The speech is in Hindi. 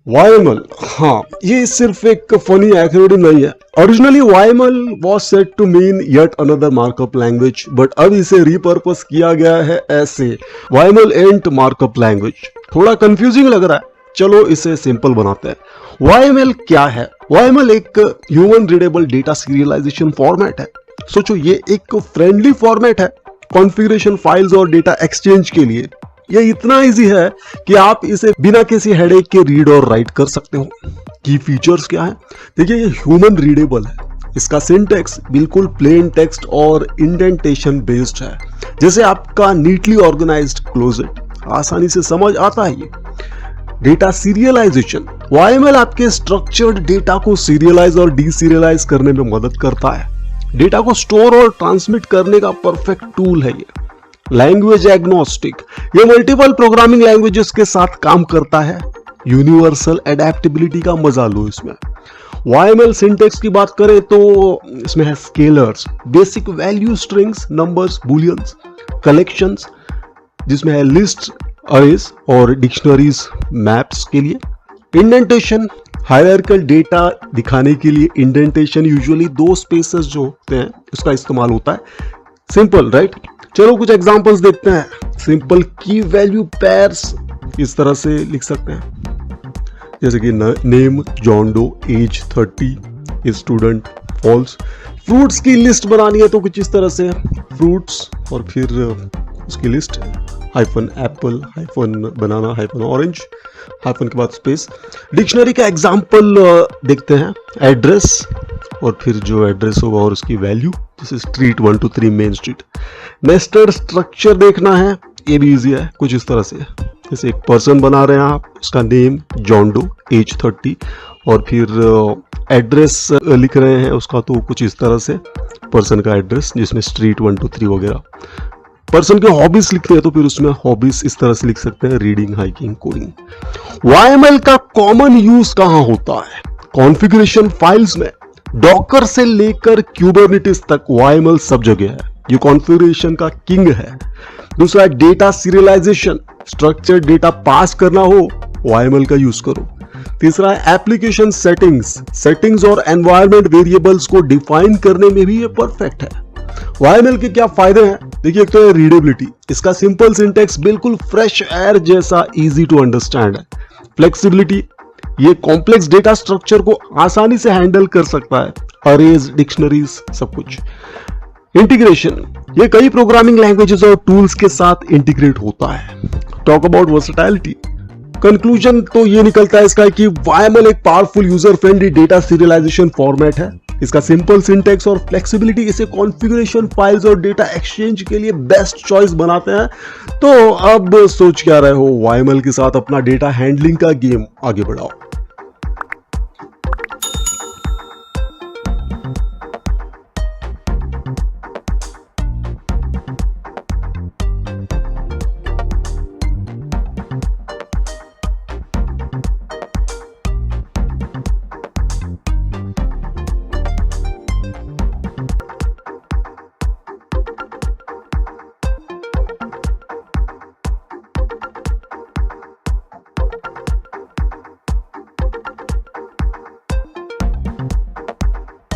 YML, हाँ, ये सिर्फ एक फनी एक्रोनिम नहीं है। Originally YML was said to mean yet another markup language, but अब इसे रिपर्पस किया गया है ऐसे YML ain't markup language। थोड़ा कंफ्यूजिंग लग रहा है, चलो इसे सिंपल बनाते हैं। YML क्या है? YML एक human readable data serialisation format है। सोचो, ये एक फ्रेंडली फॉर्मेट है कॉन्फ़िगरेशन फाइल्स और डेटा एक्सचेंज के लिए। ये इतना इजी है कि आप इसे बिना किसी हेडेक के रीड और राइट कर सकते हो। की फीचर्स क्या है? देखिए, ये ह्यूमन रीडेबल है। इसका सिंटैक्स बिल्कुल प्लेन टेक्स्ट और इंडेंटेशन बेस्ड है, जैसे आपका नीटली ऑर्गेनाइज्ड क्लोजेट। आसानी से समझ आता है ये। डेटा सीरियलाइजेशन, YML आपके स्ट्रक्चर्ड डेटा को सीरियलाइज और डीसीरियलाइज करने में मदद करता है। डेटा को स्टोर और ट्रांसमिट करने का परफेक्ट टूल है ये। लैंग्वेज एग्नोस्टिक, ये मल्टीपल प्रोग्रामिंग लैंग्वेजेस के साथ काम करता है। यूनिवर्सल एडेप्टेबिलिटी का मजा लो इसमें। YML सिंटेक्स की बात करें तो इसमें है scalars, basic value strings, numbers, bullions, collections जिसमें है लिस्ट, अरेज और डिक्शनरीज मैप्स के लिए। इंडेंटेशन, हायरार्किकल डेटा दिखाने के लिए इंडेंटेशन यूजुअली 2 स्पेसेस जो होते हैं उसका इस्तेमाल होता है। Simple, right? चलो कुछ एग्जांपल्स देखते हैं। सिंपल की वैल्यू पेयर्स इस तरह से लिख सकते हैं, जैसे कि name John Doe, age 30, student false. Fruits की लिस्ट बनानी है तो कुछ इस तरह से, फ्रूट्स और फिर उसकी लिस्ट, हाइफन एप्पल, हाइफन बनाना, हाइफन ऑरेंज, हाइफन के बाद स्पेस। डिक्शनरी का एग्जांपल देखते हैं। एड्रेस और फिर जो एड्रेस होगा और उसकी वैल्यू, जैसे street 1 to 3 main street. Nested structure देखना है, ये भी इजी है कुछ इस तरह से, जैसे एक पर्सन बना रहे हैं आप, उसका नेम जॉन डो, एज 30 और फिर एड्रेस लिख रहे हैं उसका तो कुछ इस तरह से, पर्सन का एड्रेस जिसमें स्ट्रीट 1 to 3 वगैरह। पर्सन के हॉबीज लिखते हैं तो फिर उसमें हॉबीज इस तरह से लिख सकते हैं, रीडिंग, हाइकिंग, कोडिंग। YML का कॉमन यूज कहां होता है? कॉन्फ़िगरेशन फाइल्स में। डॉकर से लेकर क्यूबरनेटिस तक YML सब जगह है, ये कॉन्फ़िगरेशन का किंग है। दूसरा, data serialisation, structured data pass करना हो YML का यूज करो। तीसरा है एप्लीकेशन सेटिंग्स और एनवायरनमेंट वेरिएबल्स को डिफाइन करने में भी ये परफेक्ट है। YML के क्या फायदे हैं? देखिए, एक तो है रीडेबिलिटी, इसका सिंपल सिंटेक्स बिल्कुल फ्रेश एयर जैसा इजी टू अंडरस्टैंड है। फ्लेक्सिबिलिटी, ये कॉम्प्लेक्स डेटा स्ट्रक्चर को आसानी से हैंडल कर सकता है, अरेज, डिक्शनरीज, सब कुछ। इंटीग्रेशन, ये कई प्रोग्रामिंग लैंग्वेजेस और टूल्स के साथ इंटीग्रेट होता है। टॉक अबाउट वर्सेटाइलिटी, कंक्लूजन तो ये निकलता है इसका कि YML एक powerful user friendly data serialisation format है। इसका सिंपल सिंटेक्स और फ्लेक्सिबिलिटी इसे कॉन्फ़िगरेशन फाइल्स और डेटा एक्सचेंज के लिए बेस्ट चॉइस बनाते हैं। तो अब सोच क्या रहे हो? YML के साथ अपना डेटा हैंडलिंग का गेम आगे बढ़ाओ।